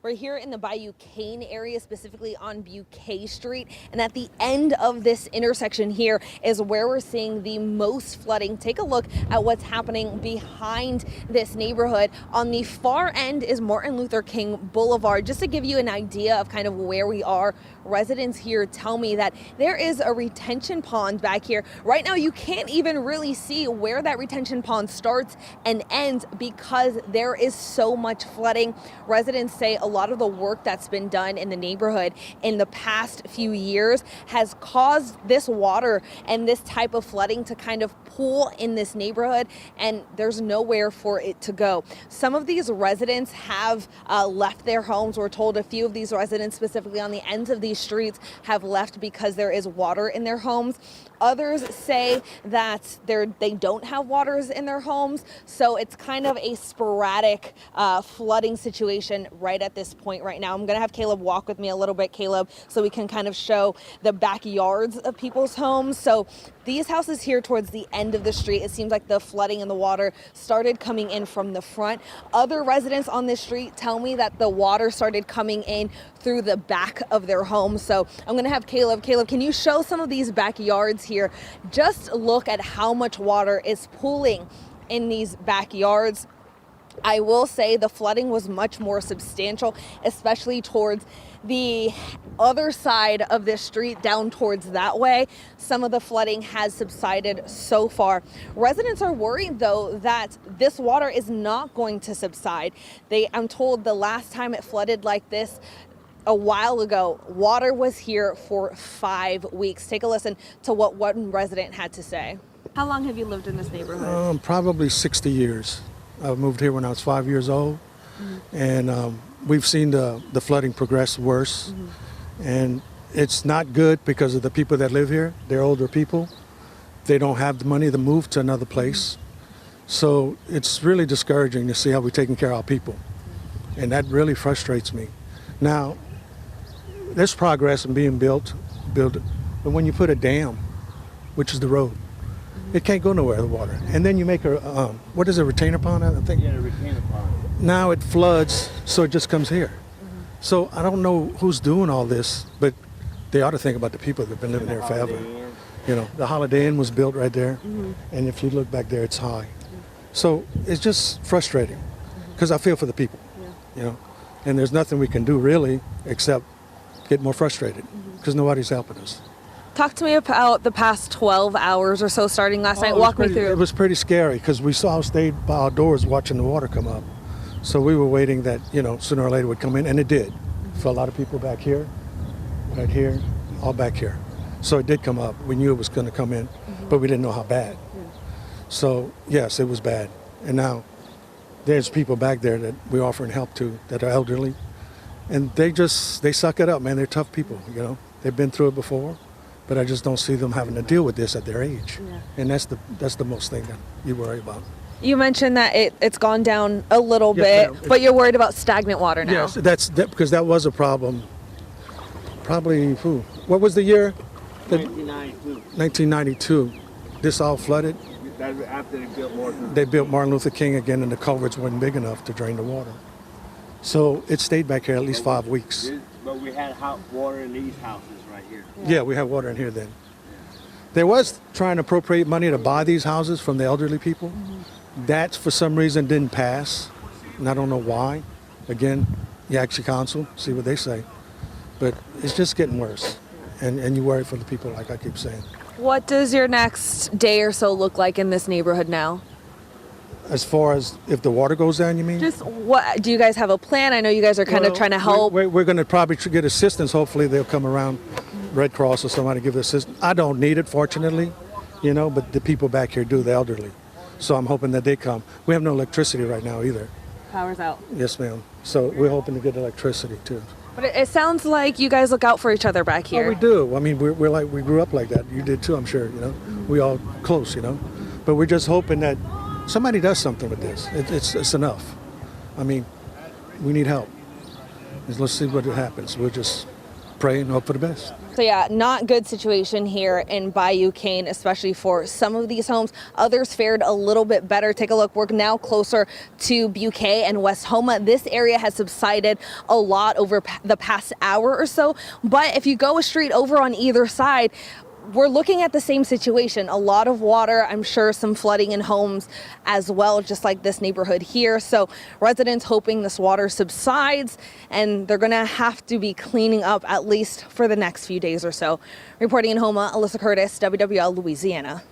We're here in the Bayou Cane area, specifically on Butte Street. And at the end of this intersection here is where we're seeing the most flooding. Take a look at what's happening behind this neighborhood. On the far end is Martin Luther King Boulevard. Just to give you an idea of kind of where we are, residents here tell me that there is a retention pond back here. Right now, you can't even really see where that retention pond starts and ends because there is so much flooding. Residents say a lot of the work that's been done in the neighborhood in the past few years has caused this water and this type of flooding to kind of pool in this neighborhood, and there's nowhere for it to go. Some of these residents have left their homes. We're told a few of these residents, specifically on the ends of these streets, have left because there is water in their homes. Others say that they don't have waters in their homes, so it's kind of a sporadic flooding situation right at this point right now. I'm going to have Caleb walk with me a little bit, Caleb, so we can kind of show the backyards of people's homes. So these houses here towards the end of the street, it seems like the flooding and the water started coming in from the front. Other residents on this street tell me that the water started coming in through the back of their home. So I'm going to have Caleb. Caleb, can you show some of these backyards here? Just look at how much water is pooling in these backyards. I will say the flooding was much more substantial, especially towards the other side of this street, down towards that way. Some of the flooding has subsided so far. Residents are worried, though, that this water is not going to subside. I'm told the last time it flooded like this a while ago, water was here for 5 weeks. Take a listen to what one resident had to say. How long have you lived in this neighborhood? Probably 60 years. I moved here when I was 5 years old, and we've seen the flooding progress worse, and it's not good because of the people that live here. They're older people. They don't have the money to move to another place. So it's really discouraging to see how we're taking care of our people, and that really frustrates me. Now, there's progress in being built, but when you put a dam, which is the road, it can't go nowhere, the water. And then you make a, what is it, retainer pond, I think? Yeah, a retainer pond. Now it floods, so it just comes here. So I don't know who's doing all this, but they ought to think about the people that have been living there forever. You know, the Holiday Inn was built right there, and if you look back there, it's high. So it's just frustrating, because I feel for the people, you know, and there's nothing we can do really except get more frustrated, because nobody's helping us. Talk to me about the past 12 hours or so starting last night. Walk me through. It was pretty scary because we stayed by our doors watching the water come up. So we were waiting that, you know, sooner or later it would come in, and it did. For a lot of people back here, right here, all back here. So it did come up. We knew it was going to come in, but we didn't know how bad. So yes, it was bad. And now there's people back there that we're offering help to that are elderly, and they suck it up, man. They're tough people, you know. They've been through it before. But I just don't see them having to deal with this at their age. And that's the most thing that you worry about. You mentioned that it's gone down a little bit, but you're worried about stagnant water now. Yes, that's because that was a problem. Probably, what was the year? 1992. 1992. This all flooded. That was after they built Martin. They built Martin Luther King again, and the culverts weren't big enough to drain the water. So it stayed back here at least 5 weeks. But we had hot water in these houses right here. Yeah, we have water in here then. There was trying to appropriate money to buy these houses from the elderly people. That, for some reason, didn't pass, and I don't know why. Again, you ask your council, see what they say. But it's just getting worse, and you worry for the people, like I keep saying. What does your next day or so look like in this neighborhood now? As far as if the water goes down, you mean? Just what, do you guys have a plan? I know you guys are kind of trying to help. We're going to probably get assistance. Hopefully they'll come around, Red Cross or somebody give assistance. I don't need it, fortunately, you know, but the people back here do, the elderly. So I'm hoping that they come. We have no electricity right now either. Power's out. Yes, ma'am. So we're hoping to get electricity too. But it sounds like you guys look out for each other back here. Oh, we do. I mean, we're like, we grew up like that. You did too, I'm sure, you know. We all close, you know. But we're just hoping that somebody does something with this. It's enough. I mean, we need help. Let's see what happens. We'll just pray and hope for the best. So yeah, not good situation here in Bayou Cane, especially for some of these homes. Others fared a little bit better. Take a look. We're now closer to Butte and West Homa. This area has subsided a lot over the past hour or so. But if you go a street over on either side, we're looking at the same situation. A lot of water, I'm sure some flooding in homes as well, just like this neighborhood here. So residents hoping this water subsides, and they're gonna have to be cleaning up at least for the next few days or so. Reporting in Homa, Alyssa Curtis, WWL Louisiana.